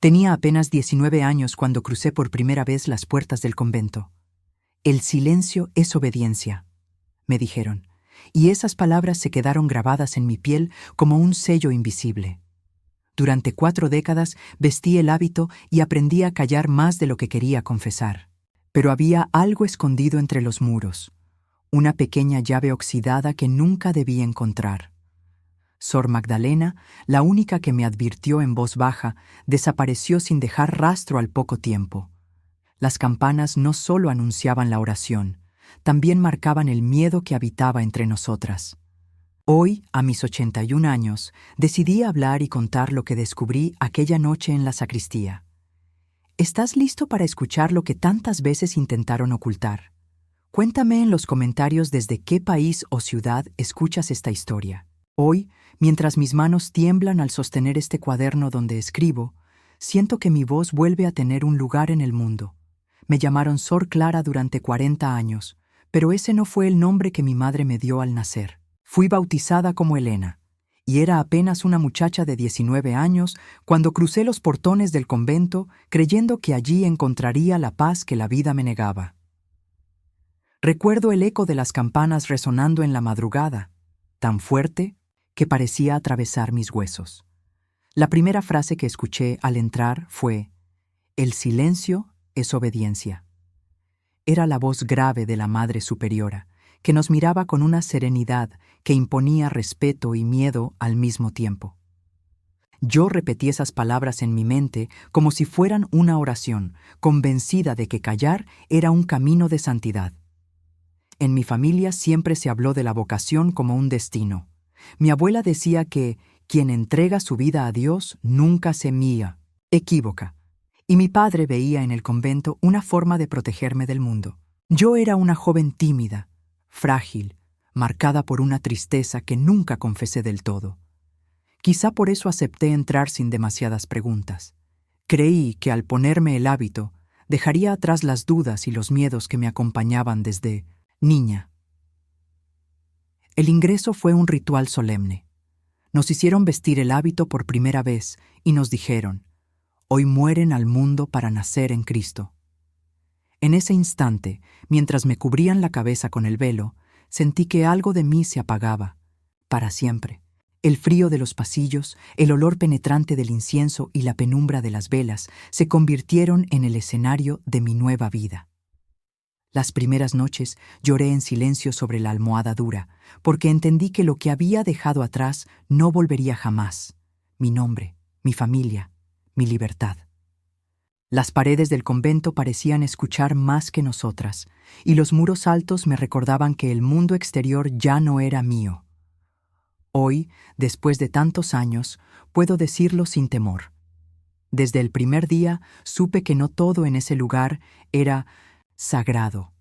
Tenía apenas 19 años cuando crucé por primera vez las puertas del convento. El silencio es obediencia, me dijeron, y esas palabras se quedaron grabadas en mi piel como un sello invisible. Durante 4 décadas vestí el hábito y aprendí a callar más de lo que quería confesar. Pero había algo escondido entre los muros, una pequeña llave oxidada que nunca debí encontrar. Sor Magdalena, la única que me advirtió en voz baja, desapareció sin dejar rastro al poco tiempo. Las campanas no solo anunciaban la oración, también marcaban el miedo que habitaba entre nosotras. Hoy, a mis 81 años, decidí hablar y contar lo que descubrí aquella noche en la sacristía. ¿Estás listo para escuchar lo que tantas veces intentaron ocultar? Cuéntame en los comentarios desde qué país o ciudad escuchas esta historia. Hoy, mientras mis manos tiemblan al sostener este cuaderno donde escribo, siento que mi voz vuelve a tener un lugar en el mundo. Me llamaron Sor Clara durante 40 años, pero ese no fue el nombre que mi madre me dio al nacer. Fui bautizada como Elena, y era apenas una muchacha de 19 años cuando crucé los portones del convento creyendo que allí encontraría la paz que la vida me negaba. Recuerdo el eco de las campanas resonando en la madrugada, tan fuerte que parecía atravesar mis huesos. La primera frase que escuché al entrar fue: «El silencio es obediencia». Era la voz grave de la Madre Superiora, que nos miraba con una serenidad que imponía respeto y miedo al mismo tiempo. Yo repetí esas palabras en mi mente como si fueran una oración, convencida de que callar era un camino de santidad. En mi familia siempre se habló de la vocación como un destino. Mi abuela decía que quien entrega su vida a Dios nunca se mía, equívoca. Y mi padre veía en el convento una forma de protegerme del mundo. Yo era una joven tímida, frágil, marcada por una tristeza que nunca confesé del todo. Quizá por eso acepté entrar sin demasiadas preguntas. Creí que al ponerme el hábito, dejaría atrás las dudas y los miedos que me acompañaban desde niña. El ingreso fue un ritual solemne. Nos hicieron vestir el hábito por primera vez y nos dijeron: «Hoy mueren al mundo para nacer en Cristo». En ese instante, mientras me cubrían la cabeza con el velo, sentí que algo de mí se apagaba, para siempre. El frío de los pasillos, el olor penetrante del incienso y la penumbra de las velas se convirtieron en el escenario de mi nueva vida. Las primeras noches lloré en silencio sobre la almohada dura, porque entendí que lo que había dejado atrás no volvería jamás: mi nombre, mi familia, mi libertad. Las paredes del convento parecían escuchar más que nosotras, y los muros altos me recordaban que el mundo exterior ya no era mío. Hoy, después de tantos años, puedo decirlo sin temor. Desde el primer día supe que no todo en ese lugar era sagrado.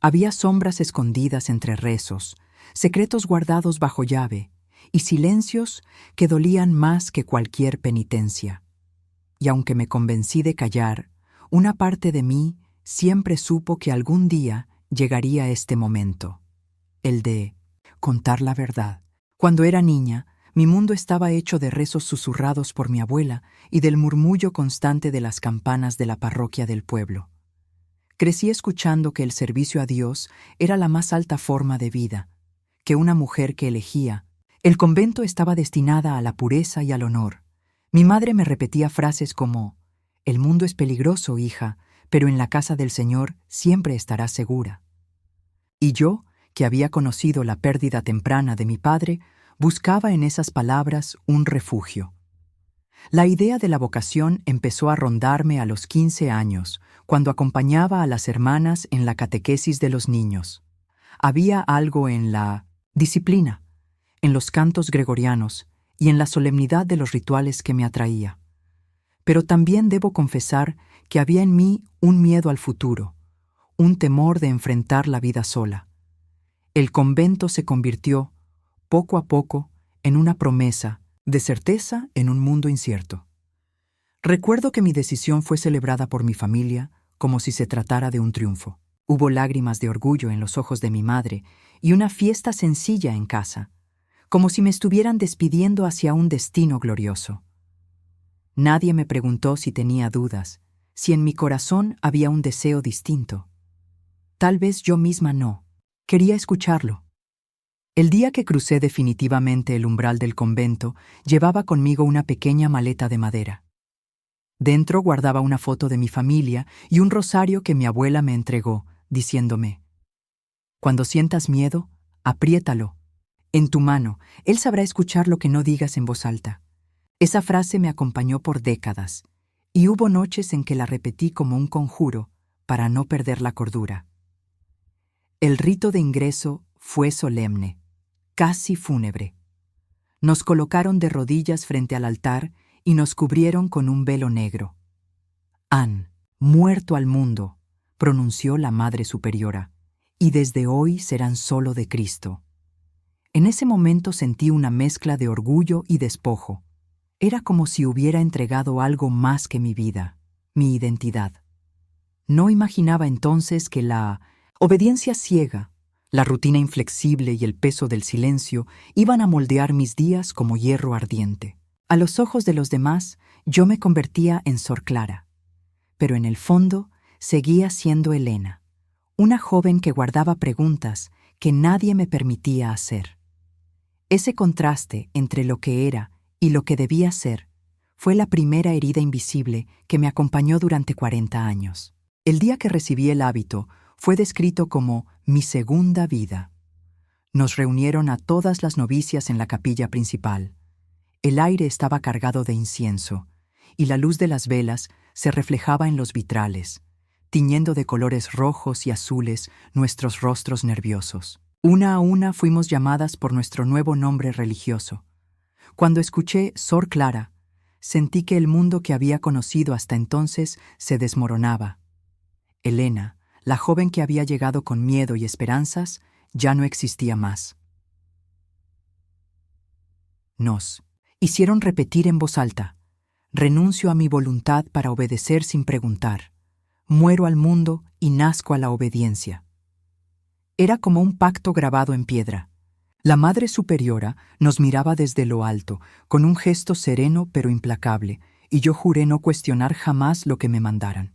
Había sombras escondidas entre rezos, secretos guardados bajo llave, y silencios que dolían más que cualquier penitencia. Y aunque me convencí de callar, una parte de mí siempre supo que algún día llegaría este momento, el de contar la verdad. Cuando era niña, mi mundo estaba hecho de rezos susurrados por mi abuela y del murmullo constante de las campanas de la parroquia del pueblo. Crecí escuchando que el servicio a Dios era la más alta forma de vida, que una mujer que elegía. El convento estaba destinada a la pureza y al honor. Mi madre me repetía frases como: «El mundo es peligroso, hija, pero en la casa del Señor siempre estarás segura». Y yo, que había conocido la pérdida temprana de mi padre, buscaba en esas palabras un refugio. La idea de la vocación empezó a rondarme a los 15 años, cuando acompañaba a las hermanas en la catequesis de los niños. Había algo en la disciplina, en los cantos gregorianos y en la solemnidad de los rituales que me atraía. Pero también debo confesar que había en mí un miedo al futuro, un temor de enfrentar la vida sola. El convento se convirtió, poco a poco, en una promesa de certeza en un mundo incierto. Recuerdo que mi decisión fue celebrada por mi familia como si se tratara de un triunfo. Hubo lágrimas de orgullo en los ojos de mi madre y una fiesta sencilla en casa, como si me estuvieran despidiendo hacia un destino glorioso. Nadie me preguntó si tenía dudas, si en mi corazón había un deseo distinto. Tal vez yo misma no. Quería escucharlo. El día que crucé definitivamente el umbral del convento, llevaba conmigo una pequeña maleta de madera. Dentro guardaba una foto de mi familia y un rosario que mi abuela me entregó, diciéndome: «Cuando sientas miedo, apriétalo. En tu mano, él sabrá escuchar lo que no digas en voz alta». Esa frase me acompañó por décadas, y hubo noches en que la repetí como un conjuro para no perder la cordura. El rito de ingreso fue solemne, casi fúnebre. Nos colocaron de rodillas frente al altar y nos cubrieron con un velo negro. «Han muerto al mundo», pronunció la Madre Superiora, «y desde hoy serán solo de Cristo». En ese momento sentí una mezcla de orgullo y despojo. Era como si hubiera entregado algo más que mi vida, mi identidad. No imaginaba entonces que la obediencia ciega, la rutina inflexible y el peso del silencio iban a moldear mis días como hierro ardiente. A los ojos de los demás, yo me convertía en Sor Clara, pero en el fondo seguía siendo Elena, una joven que guardaba preguntas que nadie me permitía hacer. Ese contraste entre lo que era y lo que debía ser fue la primera herida invisible que me acompañó durante 40 años. El día que recibí el hábito fue descrito como mi segunda vida. Nos reunieron a todas las novicias en la capilla principal. El aire estaba cargado de incienso, y la luz de las velas se reflejaba en los vitrales, tiñendo de colores rojos y azules nuestros rostros nerviosos. Una a una fuimos llamadas por nuestro nuevo nombre religioso. Cuando escuché Sor Clara, sentí que el mundo que había conocido hasta entonces se desmoronaba. Elena, la joven que había llegado con miedo y esperanzas, ya no existía más. Nos hicieron repetir en voz alta: «Renuncio a mi voluntad para obedecer sin preguntar. Muero al mundo y nazco a la obediencia». Era como un pacto grabado en piedra. La Madre Superiora nos miraba desde lo alto, con un gesto sereno pero implacable, y yo juré no cuestionar jamás lo que me mandaran.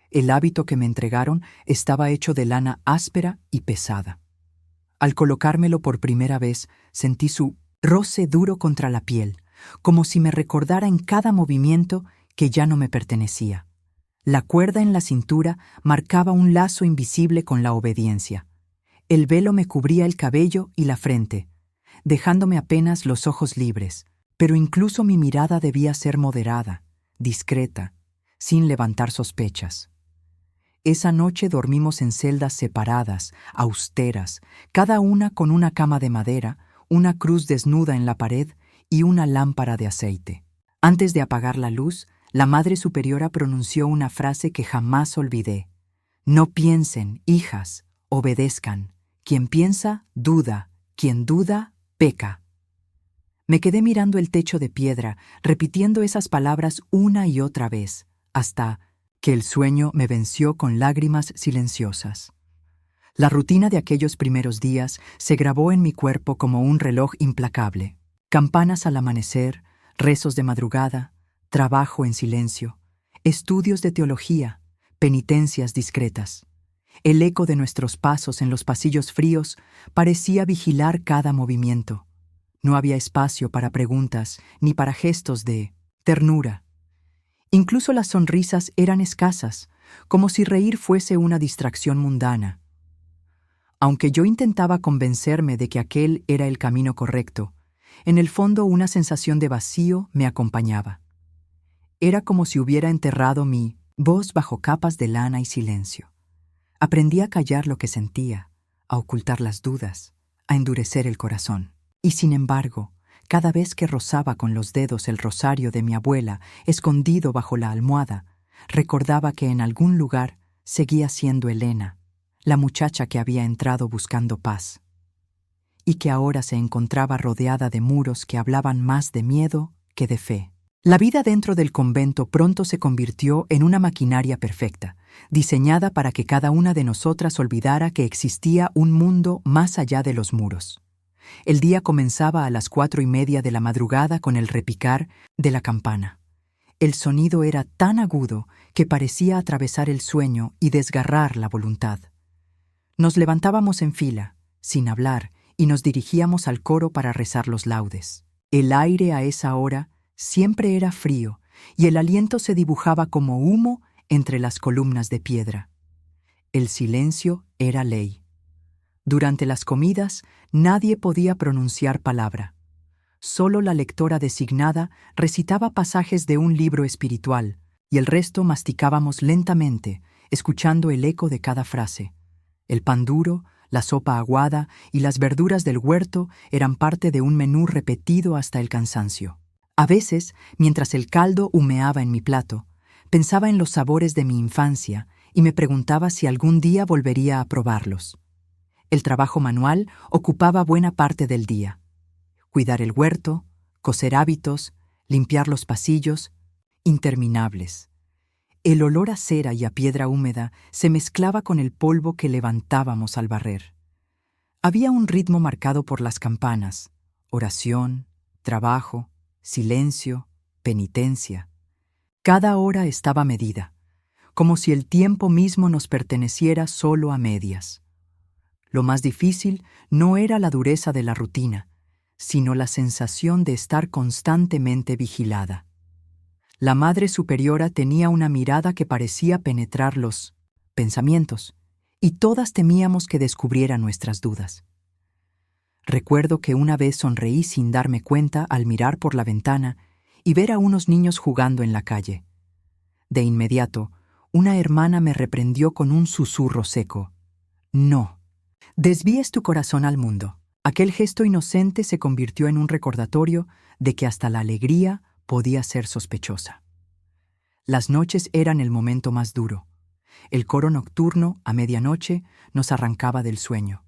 El hábito que me entregaron estaba hecho de lana áspera y pesada. Al colocármelo por primera vez, sentí su roce duro contra la piel, como si me recordara en cada movimiento que ya no me pertenecía. La cuerda en la cintura marcaba un lazo invisible con la obediencia. El velo me cubría el cabello y la frente, dejándome apenas los ojos libres, pero incluso mi mirada debía ser moderada, discreta, sin levantar sospechas. Esa noche dormimos en celdas separadas, austeras, cada una con una cama de madera, una cruz desnuda en la pared y una lámpara de aceite. Antes de apagar la luz, la Madre Superiora pronunció una frase que jamás olvidé: «No piensen, hijas, obedezcan. Quien piensa, duda. Quien duda, peca». Me quedé mirando el techo de piedra, repitiendo esas palabras una y otra vez, hasta que el sueño me venció con lágrimas silenciosas. La rutina de aquellos primeros días se grabó en mi cuerpo como un reloj implacable. Campanas al amanecer, rezos de madrugada, trabajo en silencio, estudios de teología, penitencias discretas. El eco de nuestros pasos en los pasillos fríos parecía vigilar cada movimiento. No había espacio para preguntas ni para gestos de ternura. Incluso las sonrisas eran escasas, como si reír fuese una distracción mundana. Aunque yo intentaba convencerme de que aquel era el camino correcto, en el fondo una sensación de vacío me acompañaba. Era como si hubiera enterrado mi voz bajo capas de lana y silencio. Aprendí a callar lo que sentía, a ocultar las dudas, a endurecer el corazón. Y sin embargo, cada vez que rozaba con los dedos el rosario de mi abuela, escondido bajo la almohada, recordaba que en algún lugar seguía siendo Elena, la muchacha que había entrado buscando paz, y que ahora se encontraba rodeada de muros que hablaban más de miedo que de fe. La vida dentro del convento pronto se convirtió en una maquinaria perfecta, diseñada para que cada una de nosotras olvidara que existía un mundo más allá de los muros. El día comenzaba a las 4:30 de la madrugada con el repicar de la campana. El sonido era tan agudo que parecía atravesar el sueño y desgarrar la voluntad. Nos levantábamos en fila, sin hablar, y nos dirigíamos al coro para rezar los laudes. El aire a esa hora siempre era frío, y el aliento se dibujaba como humo entre las columnas de piedra. El silencio era ley. Durante las comidas nadie podía pronunciar palabra. Solo la lectora designada recitaba pasajes de un libro espiritual, y el resto masticábamos lentamente, escuchando el eco de cada frase. El pan duro, la sopa aguada y las verduras del huerto eran parte de un menú repetido hasta el cansancio. A veces, mientras el caldo humeaba en mi plato, pensaba en los sabores de mi infancia y me preguntaba si algún día volvería a probarlos. El trabajo manual ocupaba buena parte del día. Cuidar el huerto, coser hábitos, limpiar los pasillos, interminables. El olor a cera y a piedra húmeda se mezclaba con el polvo que levantábamos al barrer. Había un ritmo marcado por las campanas: oración, trabajo, silencio, penitencia. Cada hora estaba medida, como si el tiempo mismo nos perteneciera solo a medias. Lo más difícil no era la dureza de la rutina, sino la sensación de estar constantemente vigilada. La Madre Superiora tenía una mirada que parecía penetrar los pensamientos, y todas temíamos que descubriera nuestras dudas. Recuerdo que una vez sonreí sin darme cuenta al mirar por la ventana y ver a unos niños jugando en la calle. De inmediato, una hermana me reprendió con un susurro seco: «No desvíes tu corazón al mundo». Aquel gesto inocente se convirtió en un recordatorio de que hasta la alegría podía ser sospechosa. Las noches eran el momento más duro. El coro nocturno, a medianoche, nos arrancaba del sueño.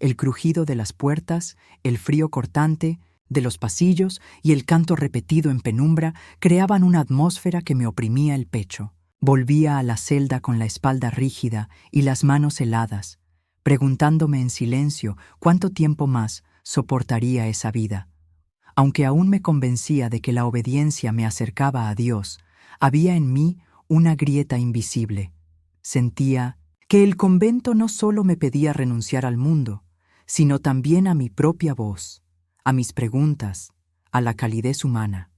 El crujido de las puertas, el frío cortante de los pasillos y el canto repetido en penumbra creaban una atmósfera que me oprimía el pecho. Volvía a la celda con la espalda rígida y las manos heladas, preguntándome en silencio cuánto tiempo más soportaría esa vida. Aunque aún me convencía de que la obediencia me acercaba a Dios, había en mí una grieta invisible. Sentía que el convento no solo me pedía renunciar al mundo, sino también a mi propia voz, a mis preguntas, a la calidez humana.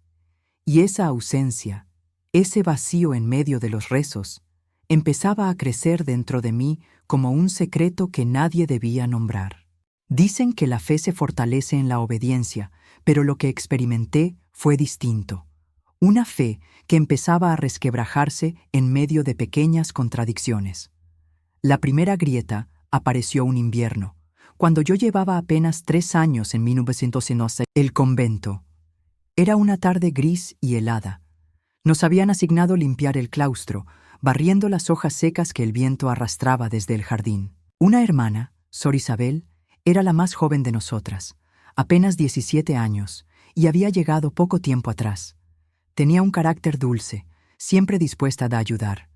Y esa ausencia, ese vacío en medio de los rezos, empezaba a crecer dentro de mí como un secreto que nadie debía nombrar. Dicen que la fe se fortalece en la obediencia, pero lo que experimenté fue distinto. Una fe que empezaba a resquebrajarse en medio de pequeñas contradicciones. La primera grieta apareció un invierno, cuando yo llevaba apenas 3 años en 1911. El convento. Era una tarde gris y helada. Nos habían asignado limpiar el claustro, barriendo las hojas secas que el viento arrastraba desde el jardín. Una hermana, Sor Isabel, era la más joven de nosotras, apenas 17 años, y había llegado poco tiempo atrás. Tenía un carácter dulce, siempre dispuesta a ayudar.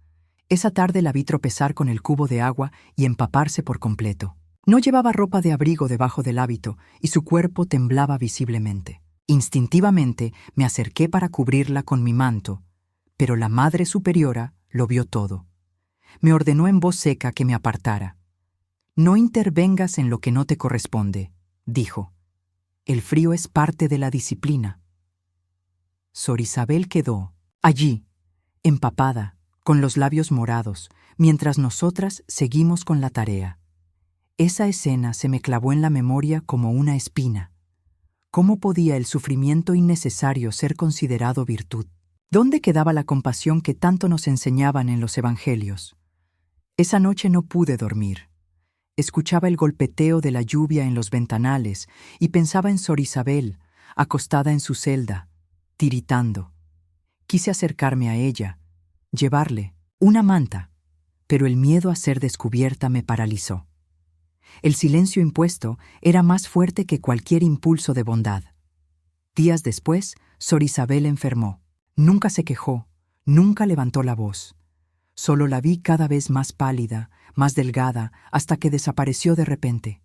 Esa tarde la vi tropezar con el cubo de agua y empaparse por completo. No llevaba ropa de abrigo debajo del hábito y su cuerpo temblaba visiblemente. Instintivamente me acerqué para cubrirla con mi manto, pero la Madre Superiora lo vio todo. Me ordenó en voz seca que me apartara. «No intervengas en lo que no te corresponde», dijo. «El frío es parte de la disciplina». Sor Isabel quedó allí, empapada, con los labios morados, mientras nosotras seguimos con la tarea. Esa escena se me clavó en la memoria como una espina. ¿Cómo podía el sufrimiento innecesario ser considerado virtud? ¿Dónde quedaba la compasión que tanto nos enseñaban en los evangelios? Esa noche no pude dormir. Escuchaba el golpeteo de la lluvia en los ventanales y pensaba en Sor Isabel, acostada en su celda, tiritando. Quise acercarme a ella, llevarle una manta, pero el miedo a ser descubierta me paralizó. El silencio impuesto era más fuerte que cualquier impulso de bondad. Días después, Sor Isabel enfermó. Nunca se quejó, nunca levantó la voz. Solo la vi cada vez más pálida, más delgada, hasta que desapareció de repente.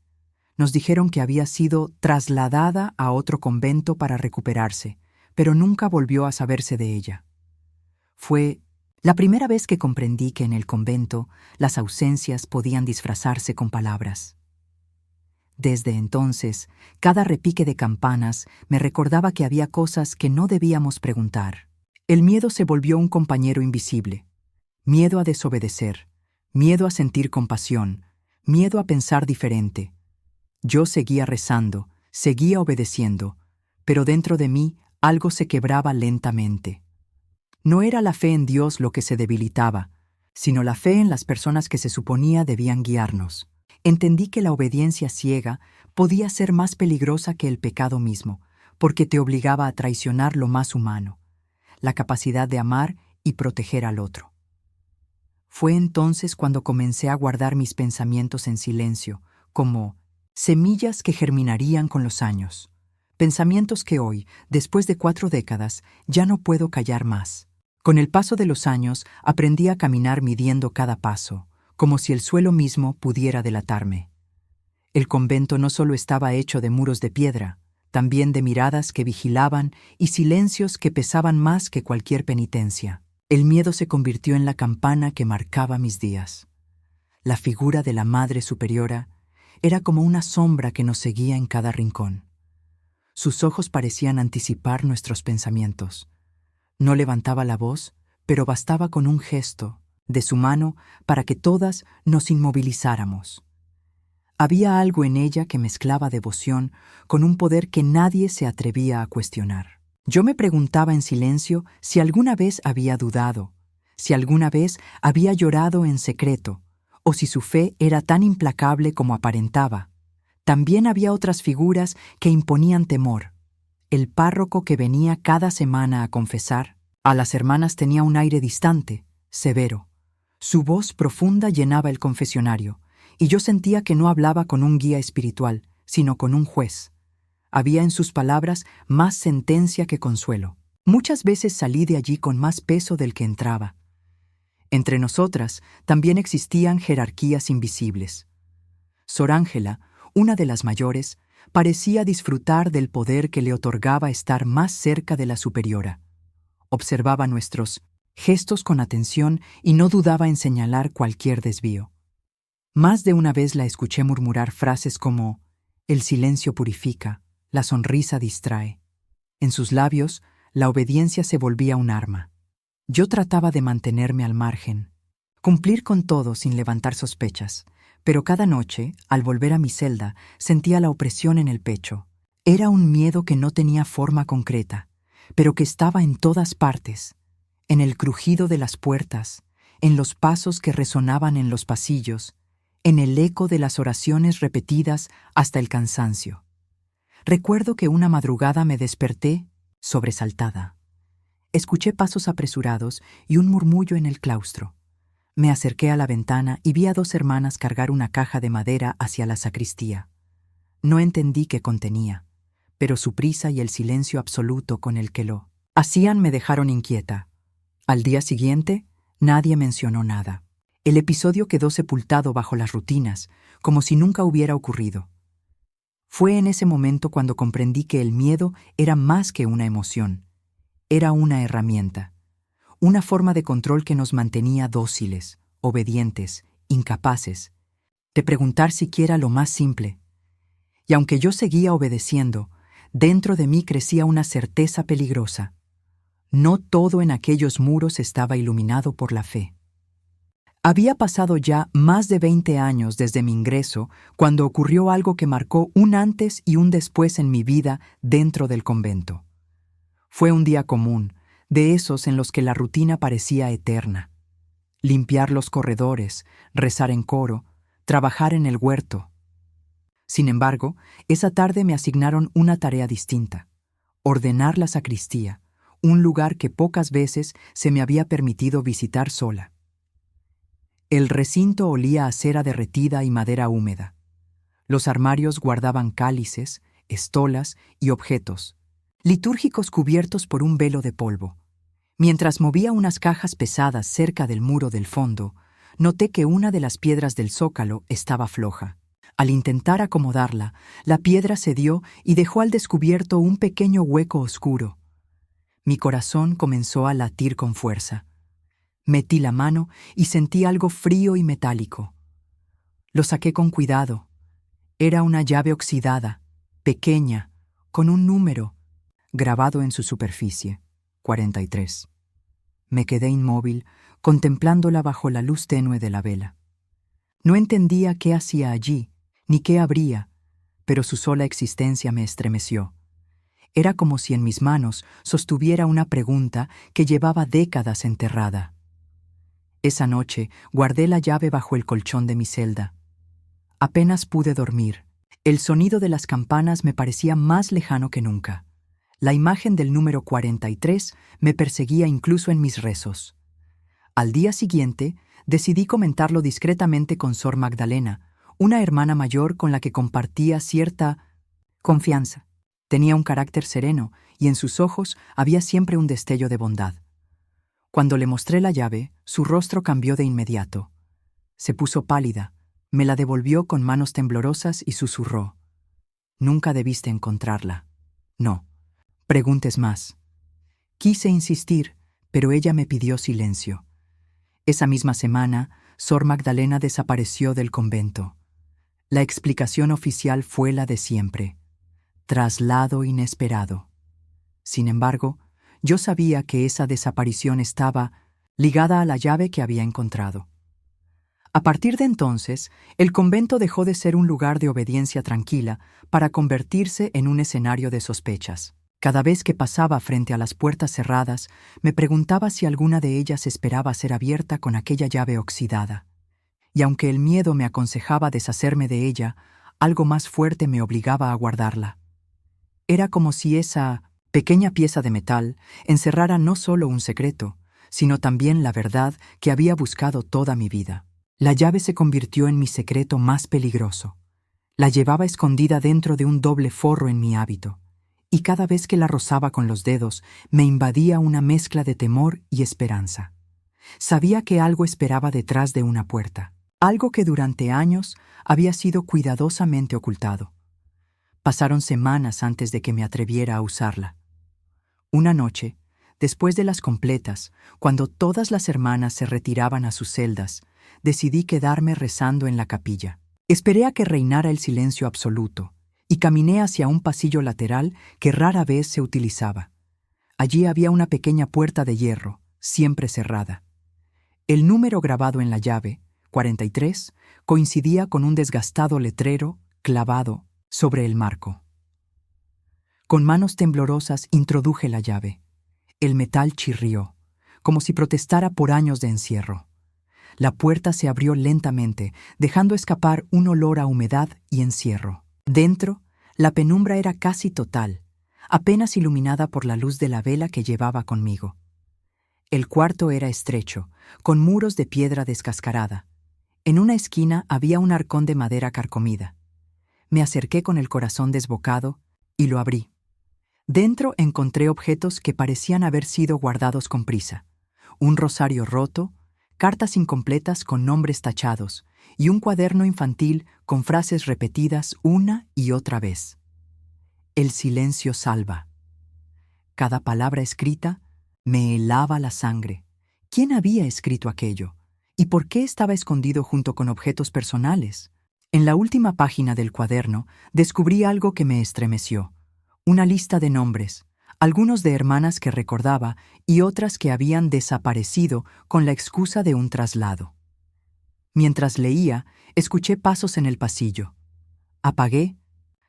Nos dijeron que había sido trasladada a otro convento para recuperarse, pero nunca volvió a saberse de ella. Fue la primera vez que comprendí que en el convento las ausencias podían disfrazarse con palabras. Desde entonces, cada repique de campanas me recordaba que había cosas que no debíamos preguntar. El miedo se volvió un compañero invisible. Miedo a desobedecer, miedo a sentir compasión, miedo a pensar diferente. Yo seguía rezando, seguía obedeciendo, pero dentro de mí algo se quebraba lentamente. No era la fe en Dios lo que se debilitaba, sino la fe en las personas que se suponía debían guiarnos. Entendí que la obediencia ciega podía ser más peligrosa que el pecado mismo, porque te obligaba a traicionar lo más humano, la capacidad de amar y proteger al otro. Fue entonces cuando comencé a guardar mis pensamientos en silencio, como semillas que germinarían con los años. Pensamientos que hoy, después de 4 décadas, ya no puedo callar más. Con el paso de los años, aprendí a caminar midiendo cada paso, como si el suelo mismo pudiera delatarme. El convento no solo estaba hecho de muros de piedra, también de miradas que vigilaban y silencios que pesaban más que cualquier penitencia. El miedo se convirtió en la campana que marcaba mis días. La figura de la Madre Superiora era como una sombra que nos seguía en cada rincón. Sus ojos parecían anticipar nuestros pensamientos. No levantaba la voz, pero bastaba con un gesto de su mano para que todas nos inmovilizáramos. Había algo en ella que mezclaba devoción con un poder que nadie se atrevía a cuestionar. Yo me preguntaba en silencio si alguna vez había dudado, si alguna vez había llorado en secreto, o si su fe era tan implacable como aparentaba. También había otras figuras que imponían temor. El párroco que venía cada semana a confesar, a las hermanas tenía un aire distante, severo. Su voz profunda llenaba el confesionario, y yo sentía que no hablaba con un guía espiritual, sino con un juez. Había en sus palabras más sentencia que consuelo. Muchas veces salí de allí con más peso del que entraba. Entre nosotras también existían jerarquías invisibles. Sor Ángela, una de las mayores, parecía disfrutar del poder que le otorgaba estar más cerca de la superiora. Observaba nuestros gestos con atención y no dudaba en señalar cualquier desvío. Más de una vez la escuché murmurar frases como «el silencio purifica», «la sonrisa distrae». En sus labios, la obediencia se volvía un arma. Yo trataba de mantenerme al margen, cumplir con todo sin levantar sospechas, pero cada noche, al volver a mi celda, sentía la opresión en el pecho. Era un miedo que no tenía forma concreta, pero que estaba en todas partes, en el crujido de las puertas, en los pasos que resonaban en los pasillos, en el eco de las oraciones repetidas hasta el cansancio. Recuerdo que una madrugada me desperté sobresaltada. Escuché pasos apresurados y un murmullo en el claustro. Me acerqué a la ventana y vi a 2 hermanas cargar una caja de madera hacia la sacristía. No entendí qué contenía, pero su prisa y el silencio absoluto con el que lo hacían me dejaron inquieta. Al día siguiente, nadie mencionó nada. El episodio quedó sepultado bajo las rutinas, como si nunca hubiera ocurrido. Fue en ese momento cuando comprendí que el miedo era más que una emoción. Era una herramienta, una forma de control que nos mantenía dóciles, obedientes, incapaces de preguntar siquiera lo más simple. Y aunque yo seguía obedeciendo, dentro de mí crecía una certeza peligrosa. No todo en aquellos muros estaba iluminado por la fe. Había pasado ya más de 20 años desde mi ingreso cuando ocurrió algo que marcó un antes y un después en mi vida dentro del convento. Fue un día común, de esos en los que la rutina parecía eterna. Limpiar los corredores, rezar en coro, trabajar en el huerto. Sin embargo, esa tarde me asignaron una tarea distinta: ordenar la sacristía, un lugar que pocas veces se me había permitido visitar sola. El recinto olía a cera derretida y madera húmeda. Los armarios guardaban cálices, estolas y objetos litúrgicos cubiertos por un velo de polvo. Mientras movía unas cajas pesadas cerca del muro del fondo, noté que una de las piedras del zócalo estaba floja. Al intentar acomodarla, la piedra cedió y dejó al descubierto un pequeño hueco oscuro. Mi corazón comenzó a latir con fuerza. Metí la mano y sentí algo frío y metálico. Lo saqué con cuidado. Era una llave oxidada, pequeña, con un número grabado en su superficie, 43. Me quedé inmóvil, contemplándola bajo la luz tenue de la vela. No entendía qué hacía allí, ni qué habría, pero su sola existencia me estremeció. Era como si en mis manos sostuviera una pregunta que llevaba décadas enterrada. Esa noche guardé la llave bajo el colchón de mi celda. Apenas pude dormir. El sonido de las campanas me parecía más lejano que nunca. La imagen del número 43 me perseguía incluso en mis rezos. Al día siguiente, decidí comentarlo discretamente con Sor Magdalena, una hermana mayor con la que compartía cierta confianza. Tenía un carácter sereno y en sus ojos había siempre un destello de bondad. Cuando le mostré la llave, su rostro cambió de inmediato. Se puso pálida, me la devolvió con manos temblorosas y susurró: «Nunca debiste encontrarla. No preguntes más». Quise insistir, pero ella me pidió silencio. Esa misma semana, Sor Magdalena desapareció del convento. La explicación oficial fue la de siempre: traslado inesperado. Sin embargo, yo sabía que esa desaparición estaba ligada a la llave que había encontrado. A partir de entonces, el convento dejó de ser un lugar de obediencia tranquila para convertirse en un escenario de sospechas. Cada vez que pasaba frente a las puertas cerradas, me preguntaba si alguna de ellas esperaba ser abierta con aquella llave oxidada. Y aunque el miedo me aconsejaba deshacerme de ella, algo más fuerte me obligaba a guardarla. Era como si esa pequeña pieza de metal encerrara no solo un secreto, sino también la verdad que había buscado toda mi vida. La llave se convirtió en mi secreto más peligroso. La llevaba escondida dentro de un doble forro en mi hábito, y cada vez que la rozaba con los dedos me invadía una mezcla de temor y esperanza. Sabía que algo esperaba detrás de una puerta, algo que durante años había sido cuidadosamente ocultado. Pasaron semanas antes de que me atreviera a usarla. Una noche, después de las completas, cuando todas las hermanas se retiraban a sus celdas, decidí quedarme rezando en la capilla. Esperé a que reinara el silencio absoluto y caminé hacia un pasillo lateral que rara vez se utilizaba. Allí había una pequeña puerta de hierro, siempre cerrada. El número grabado en la llave, 43, coincidía con un desgastado letrero clavado sobre el marco. Con manos temblorosas introduje la llave. El metal chirrió, como si protestara por años de encierro. La puerta se abrió lentamente, dejando escapar un olor a humedad y encierro. Dentro, la penumbra era casi total, apenas iluminada por la luz de la vela que llevaba conmigo. El cuarto era estrecho, con muros de piedra descascarada. En una esquina había un arcón de madera carcomida. Me acerqué con el corazón desbocado y lo abrí. Dentro encontré objetos que parecían haber sido guardados con prisa: un rosario roto, cartas incompletas con nombres tachados y un cuaderno infantil con frases repetidas una y otra vez. El silencio salva. Cada palabra escrita me helaba la sangre. ¿Quién había escrito aquello? ¿Y por qué estaba escondido junto con objetos personales? En la última página del cuaderno descubrí algo que me estremeció: una lista de nombres, algunos de hermanas que recordaba y otras que habían desaparecido con la excusa de un traslado. Mientras leía, escuché pasos en el pasillo. Apagué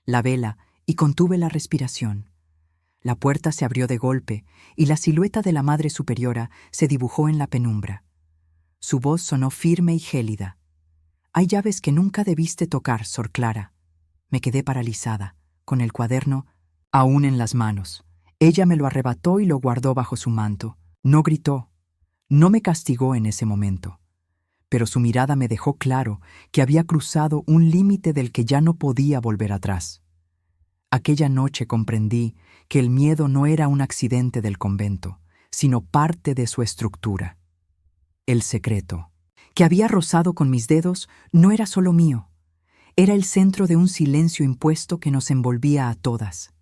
la vela y contuve la respiración. La puerta se abrió de golpe y la silueta de la Madre Superiora se dibujó en la penumbra. Su voz sonó firme y gélida: «Hay llaves que nunca debiste tocar, Sor Clara». Me quedé paralizada, con el cuaderno aún en las manos. Ella me lo arrebató y lo guardó bajo su manto. No gritó, no me castigó en ese momento, pero su mirada me dejó claro que había cruzado un límite del que ya no podía volver atrás. Aquella noche comprendí que el miedo no era un accidente del convento, sino parte de su estructura. El secreto, que había rozado con mis dedos, no era solo mío. Era el centro de un silencio impuesto que nos envolvía a todas.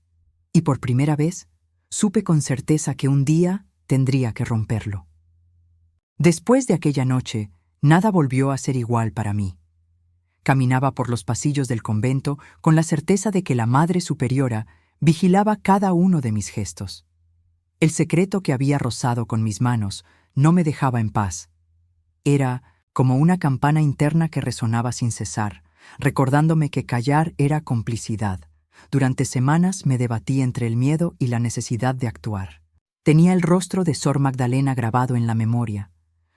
Y por primera vez, supe con certeza que un día tendría que romperlo. Después de aquella noche, nada volvió a ser igual para mí. Caminaba por los pasillos del convento con la certeza de que la Madre Superiora vigilaba cada uno de mis gestos. El secreto que había rozado con mis manos no me dejaba en paz. Era como una campana interna que resonaba sin cesar, recordándome que callar era complicidad. Durante semanas me debatí entre el miedo y la necesidad de actuar. Tenía el rostro de Sor Magdalena grabado en la memoria,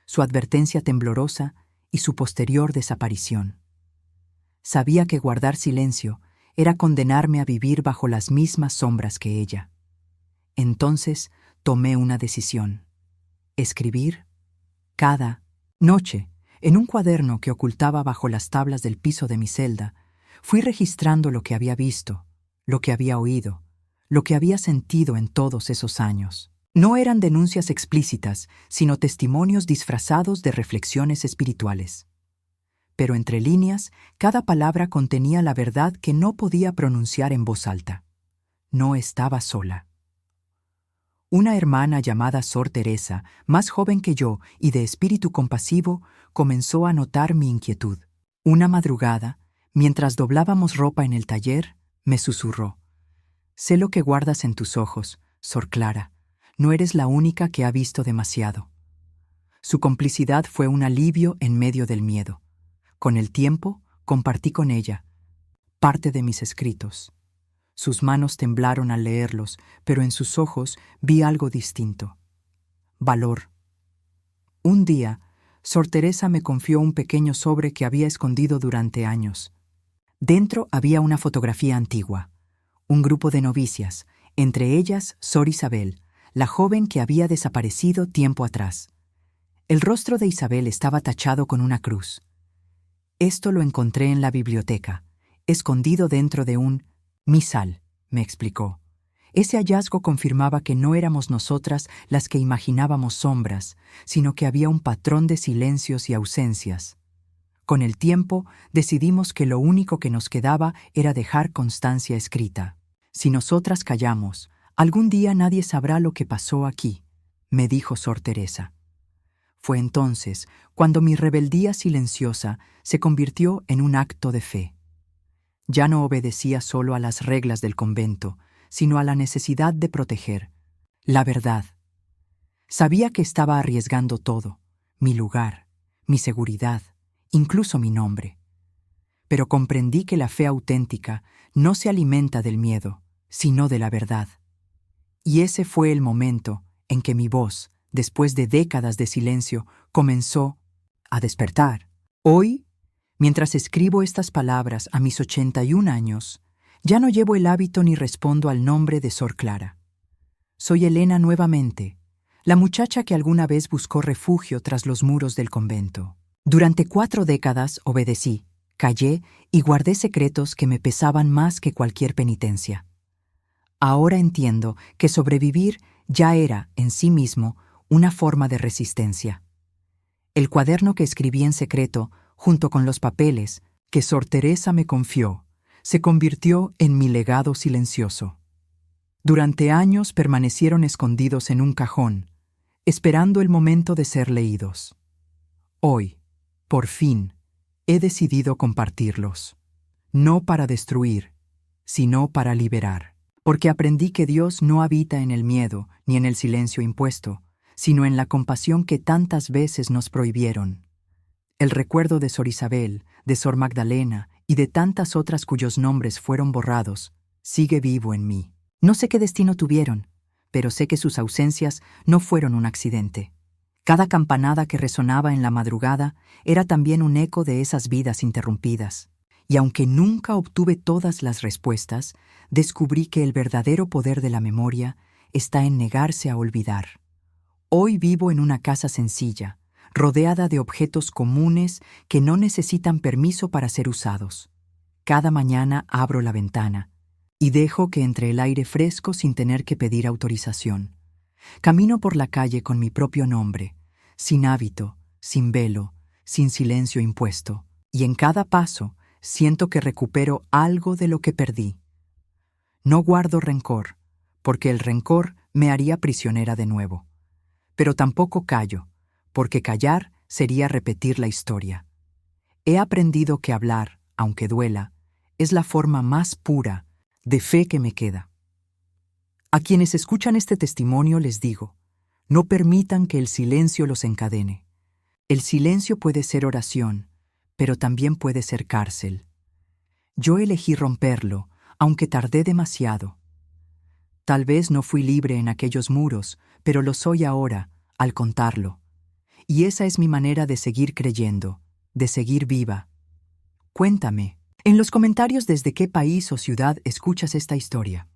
su advertencia temblorosa y su posterior desaparición. Sabía que guardar silencio era condenarme a vivir bajo las mismas sombras que ella. Entonces tomé una decisión: escribir cada noche. En un cuaderno que ocultaba bajo las tablas del piso de mi celda, fui registrando lo que había visto, lo que había oído, lo que había sentido en todos esos años. No eran denuncias explícitas, sino testimonios disfrazados de reflexiones espirituales. Pero entre líneas, cada palabra contenía la verdad que no podía pronunciar en voz alta. No estaba sola. Una hermana llamada Sor Teresa, más joven que yo y de espíritu compasivo, comenzó a notar mi inquietud. Una madrugada, mientras doblábamos ropa en el taller, me susurró: «Sé lo que guardas en tus ojos, Sor Clara. No eres la única que ha visto demasiado». Su complicidad fue un alivio en medio del miedo. Con el tiempo, compartí con ella parte de mis escritos. Sus manos temblaron al leerlos, pero en sus ojos vi algo distinto: valor. Un día, Sor Teresa me confió un pequeño sobre que había escondido durante años. Dentro había una fotografía antigua, un grupo de novicias, entre ellas Sor Isabel, la joven que había desaparecido tiempo atrás. El rostro de Isabel estaba tachado con una cruz. Esto lo encontré en la biblioteca, escondido dentro de un misal, me explicó. Ese hallazgo confirmaba que no éramos nosotras las que imaginábamos sombras, sino que había un patrón de silencios y ausencias. Con el tiempo, decidimos que lo único que nos quedaba era dejar constancia escrita. Si nosotras callamos, algún día nadie sabrá lo que pasó aquí, me dijo Sor Teresa. Fue entonces cuando mi rebeldía silenciosa se convirtió en un acto de fe. Ya no obedecía solo a las reglas del convento, sino a la necesidad de proteger la verdad. Sabía que estaba arriesgando todo: mi lugar, mi seguridad, incluso mi nombre. Pero comprendí que la fe auténtica no se alimenta del miedo, sino de la verdad. Y ese fue el momento en que mi voz, después de décadas de silencio, comenzó a despertar. Hoy, mientras escribo estas palabras a mis 81 años, ya no llevo el hábito ni respondo al nombre de Sor Clara. Soy Elena nuevamente, la muchacha que alguna vez buscó refugio tras los muros del convento. Durante 4 décadas obedecí, callé y guardé secretos que me pesaban más que cualquier penitencia. Ahora entiendo que sobrevivir ya era, en sí mismo, una forma de resistencia. El cuaderno que escribí en secreto, junto con los papeles que Sor Teresa me confió, se convirtió en mi legado silencioso. Durante años permanecieron escondidos en un cajón, esperando el momento de ser leídos. Hoy, por fin, he decidido compartirlos, no para destruir, sino para liberar, porque aprendí que Dios no habita en el miedo ni en el silencio impuesto, sino en la compasión que tantas veces nos prohibieron. El recuerdo de Sor Isabel, de Sor Magdalena y de tantas otras cuyos nombres fueron borrados, sigue vivo en mí. No sé qué destino tuvieron, pero sé que sus ausencias no fueron un accidente. Cada campanada que resonaba en la madrugada era también un eco de esas vidas interrumpidas. Y aunque nunca obtuve todas las respuestas, descubrí que el verdadero poder de la memoria está en negarse a olvidar. Hoy vivo en una casa sencilla, rodeada de objetos comunes que no necesitan permiso para ser usados. Cada mañana abro la ventana y dejo que entre el aire fresco sin tener que pedir autorización. Camino por la calle con mi propio nombre, sin hábito, sin velo, sin silencio impuesto, y en cada paso siento que recupero algo de lo que perdí. No guardo rencor, porque el rencor me haría prisionera de nuevo. Pero tampoco callo, porque callar sería repetir la historia. He aprendido que hablar, aunque duela, es la forma más pura de fe que me queda. A quienes escuchan este testimonio les digo, no permitan que el silencio los encadene. El silencio puede ser oración, pero también puede ser cárcel. Yo elegí romperlo, aunque tardé demasiado. Tal vez no fui libre en aquellos muros, pero lo soy ahora, al contarlo. Y esa es mi manera de seguir creyendo, de seguir viva. Cuéntame, en los comentarios desde qué país o ciudad escuchas esta historia.